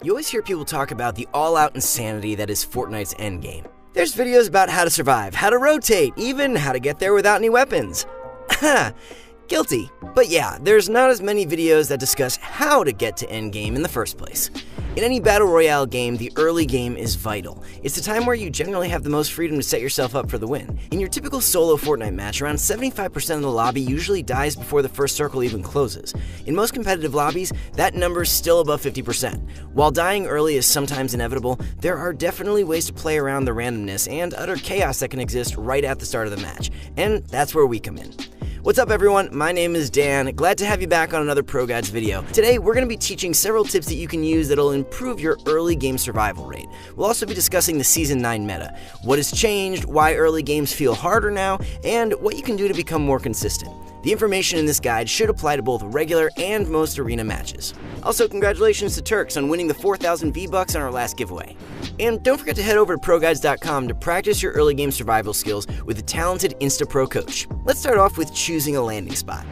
You always hear people talk about the all-out insanity that is Fortnite's endgame. There's videos about how to survive, how to rotate, even how to get there without any weapons. Guilty. But yeah, there's not as many videos that discuss how to get to endgame in the first place. In any battle royale game, the early game is vital. It's the time where you generally have the most freedom to set yourself up for the win. In your typical solo Fortnite match, around 75% of the lobby usually dies before the first circle even closes. In most competitive lobbies, that number is still above 50%. While dying early is sometimes inevitable, there are definitely ways to play around the randomness and utter chaos that can exist right at the start of the match, and that's where we come in. What's up everyone, my name is Dan, glad to have you back on another Pro Guides video. Today we're going to be teaching several tips that you can use that'll improve your early game survival rate. We'll also be discussing the Season 9 meta, what has changed, why early games feel harder now, and what you can do to become more consistent. The information in this guide should apply to both regular and most arena matches. Also, congratulations to Turks on winning the 4,000 V-Bucks on our last giveaway. And don't forget to head over to ProGuides.com to practice your early game survival skills with a talented InstaPro coach. Let's start off with choosing a landing spot.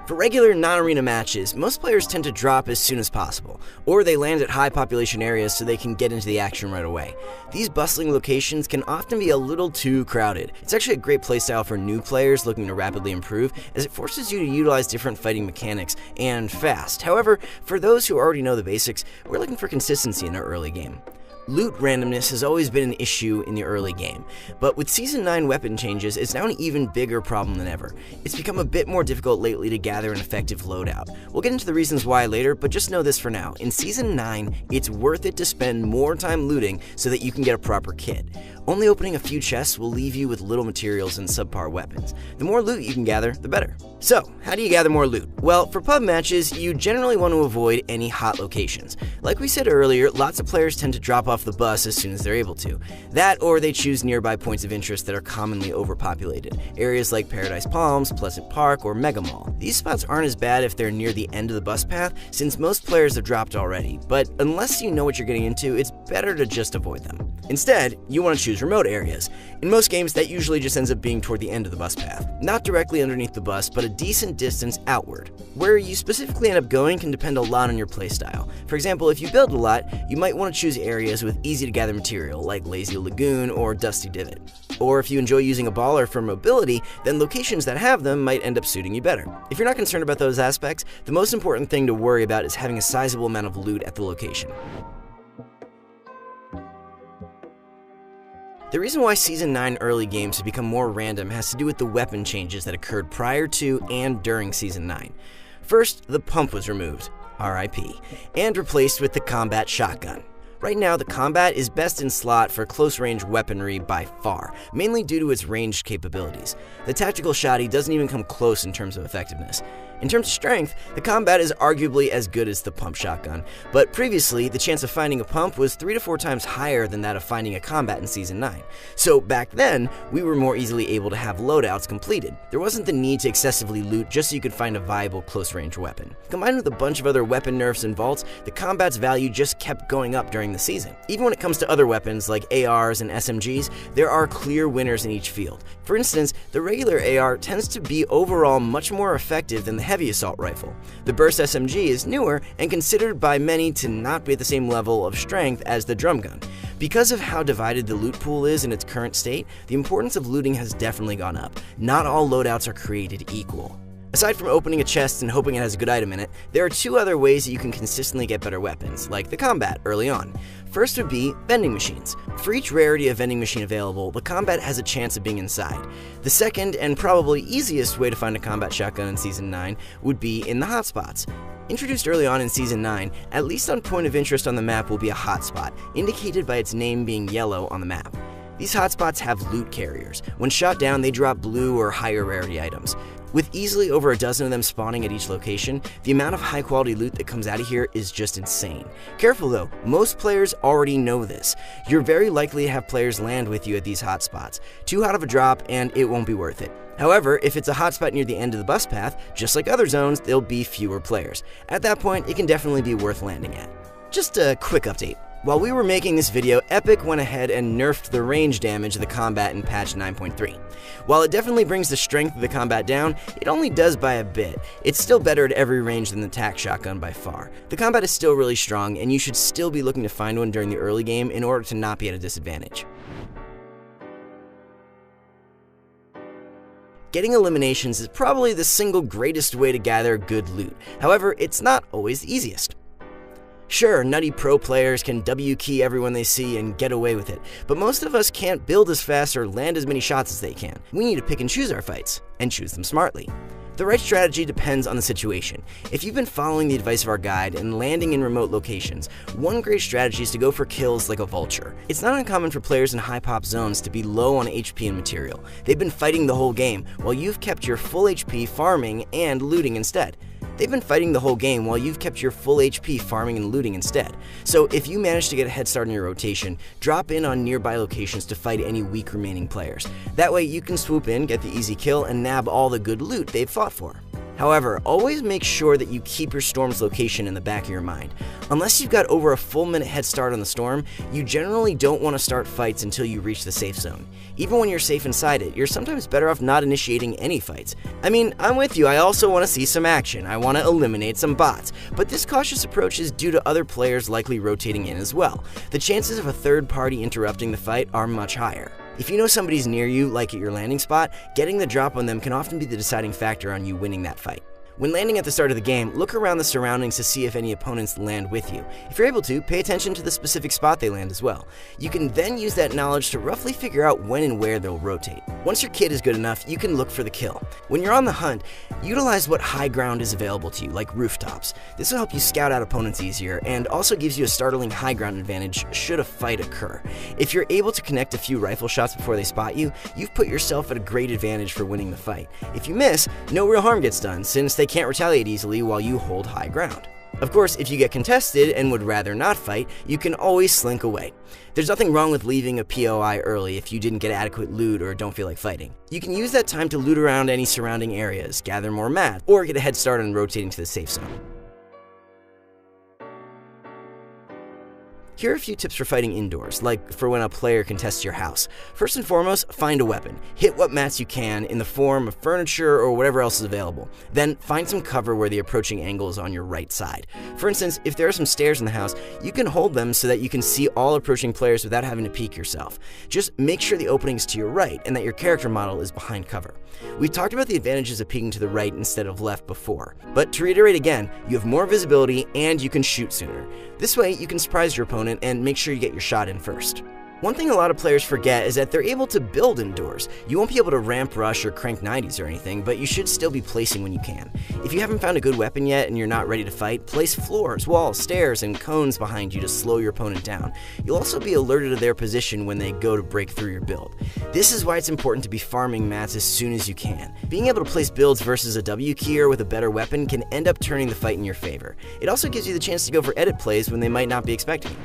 For regular non-arena matches, most players tend to drop as soon as possible, or they land at high population areas so they can get into the action right away. These bustling locations can often be a little too crowded. It's actually a great playstyle for new players looking to rapidly improve, as it forces you to utilize different fighting mechanics and fast. However, for those who already know the basics, we're looking for consistency in our early game. Loot randomness has always been an issue in the early game, but with Season 9 weapon changes, it's now an even bigger problem than ever. It's become a bit more difficult lately to gather an effective loadout. We'll get into the reasons why later, but just know this for now. In Season 9, it's worth it to spend more time looting so that you can get a proper kit. Only opening a few chests will leave you with little materials and subpar weapons. The more loot you can gather, the better. So, how do you gather more loot? Well, for pub matches, you generally want to avoid any hot locations. Like we said earlier, lots of players tend to drop off the bus as soon as they're able to. That, or they choose nearby points of interest that are commonly overpopulated. Areas like Paradise Palms, Pleasant Park, or Mega Mall. These spots aren't as bad if they're near the end of the bus path, since most players have dropped already, but unless you know what you're getting into, it's better to just avoid them. Instead, you want to choose remote areas. In most games, that usually just ends up being toward the end of the bus path. Not directly underneath the bus, but a decent distance outward. Where you specifically end up going can depend a lot on your playstyle. For example, if you build a lot, you might want to choose areas with easy to gather material, like Lazy Lagoon or Dusty Divot. Or if you enjoy using a baller for mobility, then locations that have them might end up suiting you better. If you're not concerned about those aspects, the most important thing to worry about is having a sizable amount of loot at the location. The reason why Season 9 early games have become more random has to do with the weapon changes that occurred prior to and during Season 9. First, the pump was removed, RIP, and replaced with the combat shotgun. Right now, the combat is best in slot for close-range weaponry by far, mainly due to its ranged capabilities. The tactical shotty doesn't even come close in terms of effectiveness. In terms of strength, the combat is arguably as good as the pump shotgun, but previously, the chance of finding a pump was 3 to 4 times higher than that of finding a combat in Season 9. So back then, we were more easily able to have loadouts completed. There wasn't the need to excessively loot just so you could find a viable close-range weapon. Combined with a bunch of other weapon nerfs and vaults, the combat's value just kept going up during the season. Even when it comes to other weapons like ARs and SMGs, there are clear winners in each field. For instance, the regular AR tends to be overall much more effective than the heavy assault rifle. The burst SMG is newer and considered by many to not be at the same level of strength as the drum gun. Because of how divided the loot pool is in its current state, the importance of looting has definitely gone up. Not all loadouts are created equal. Aside from opening a chest and hoping it has a good item in it, there are 2 other ways that you can consistently get better weapons, like the combat early on. First would be vending machines. For each rarity of vending machine available, the combat has a chance of being inside. The second, and probably easiest way to find a combat shotgun in Season 9 would be in the hotspots. Introduced early on in Season 9, at least on point of interest on the map will be a hotspot, indicated by its name being yellow on the map. These hotspots have loot carriers. When shot down, they drop blue or higher rarity items. With easily over a dozen of them spawning at each location, the amount of high quality loot that comes out of here is just insane. Careful though, most players already know this. You're very likely to have players land with you at these hotspots. Too hot of a drop and it won't be worth it. However, if it's a hotspot near the end of the bus path, just like other zones, there'll be fewer players. At that point, it can definitely be worth landing at. Just a quick update. While we were making this video, Epic went ahead and nerfed the range damage of the combat in patch 9.3. While it definitely brings the strength of the combat down, it only does by a bit. It's still better at every range than the tac shotgun by far. The combat is still really strong, and you should still be looking to find one during the early game in order to not be at a disadvantage. Getting eliminations is probably the single greatest way to gather good loot. However, it's not always the easiest. Sure, nutty pro players can W-key everyone they see and get away with it, but most of us can't build as fast or land as many shots as they can. We need to pick and choose our fights, and choose them smartly. The right strategy depends on the situation. If you've been following the advice of our guide and landing in remote locations, one great strategy is to go for kills like a vulture. It's not uncommon for players in high pop zones to be low on HP and material. They've been fighting the whole game, while you've kept your full HP farming and looting instead. They've been fighting the whole game while you've kept your full HP farming and looting instead. So if you manage to get a head start in your rotation, drop in on nearby locations to fight any weak remaining players. That way you can swoop in, get the easy kill, and nab all the good loot they've fought for. However, always make sure that you keep your storm's location in the back of your mind. Unless you've got over a full minute head start on the storm, you generally don't want to start fights until you reach the safe zone. Even when you're safe inside it, you're sometimes better off not initiating any fights. I mean, I'm with you, I also want to see some action, I want to eliminate some bots, but this cautious approach is due to other players likely rotating in as well. The chances of a third party interrupting the fight are much higher. If you know somebody's near you, like at your landing spot, getting the drop on them can often be the deciding factor on you winning that fight. When landing at the start of the game, look around the surroundings to see if any opponents land with you. If you're able to, pay attention to the specific spot they land as well. You can then use that knowledge to roughly figure out when and where they'll rotate. Once your kit is good enough, you can look for the kill. When you're on the hunt, utilize what high ground is available to you, like rooftops. This will help you scout out opponents easier, and also gives you a startling high ground advantage should a fight occur. If you're able to connect a few rifle shots before they spot you, you've put yourself at a great advantage for winning the fight. If you miss, no real harm gets done, since they can't retaliate easily while you hold high ground. Of course, if you get contested and would rather not fight, you can always slink away. There's nothing wrong with leaving a POI early if you didn't get adequate loot or don't feel like fighting. You can use that time to loot around any surrounding areas, gather more mats, or get a head start on rotating to the safe zone. Here are a few tips for fighting indoors, like for when a player contests your house. First and foremost, find a weapon. Hit what mats you can in the form of furniture or whatever else is available. Then find some cover where the approaching angle is on your right side. For instance, if there are some stairs in the house, you can hold them so that you can see all approaching players without having to peek yourself. Just make sure the opening is to your right and that your character model is behind cover. We've talked about the advantages of peeking to the right instead of left before, but to reiterate again, you have more visibility and you can shoot sooner. This way, you can surprise your opponent and make sure you get your shot in first. One thing a lot of players forget is that they're able to build indoors. You won't be able to ramp rush or crank 90s or anything, but you should still be placing when you can. If you haven't found a good weapon yet and you're not ready to fight, place floors, walls, stairs, and cones behind you to slow your opponent down. You'll also be alerted to their position when they go to break through your build. This is why it's important to be farming mats as soon as you can. Being able to place builds versus a W keyer with a better weapon can end up turning the fight in your favor. It also gives you the chance to go for edit plays when they might not be expecting it.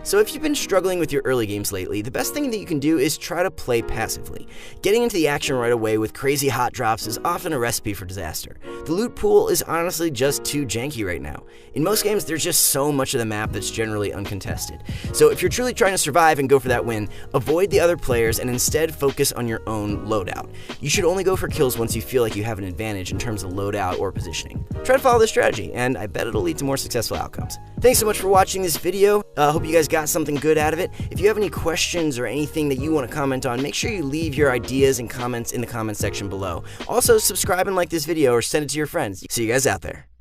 So if you've been struggling with your early games lately, the best thing that you can do is try to play passively. Getting into the action right away with crazy hot drops is often a recipe for disaster. The loot pool is honestly just too janky right now. In most games, there's just so much of the map that's generally uncontested. So if you're truly trying to survive and go for that win, avoid the other players and instead focus on your own loadout. You should only go for kills once you feel like you have an advantage in terms of loadout or positioning. Try to follow this strategy, and I bet it'll lead to more successful outcomes. Thanks so much for watching this video. Hope you guys got got something good out of it. If you have any questions or anything that you want to comment on, make sure you leave your ideas and comments in the comment section below. Also, subscribe and like this video or send it to your friends. See you guys out there.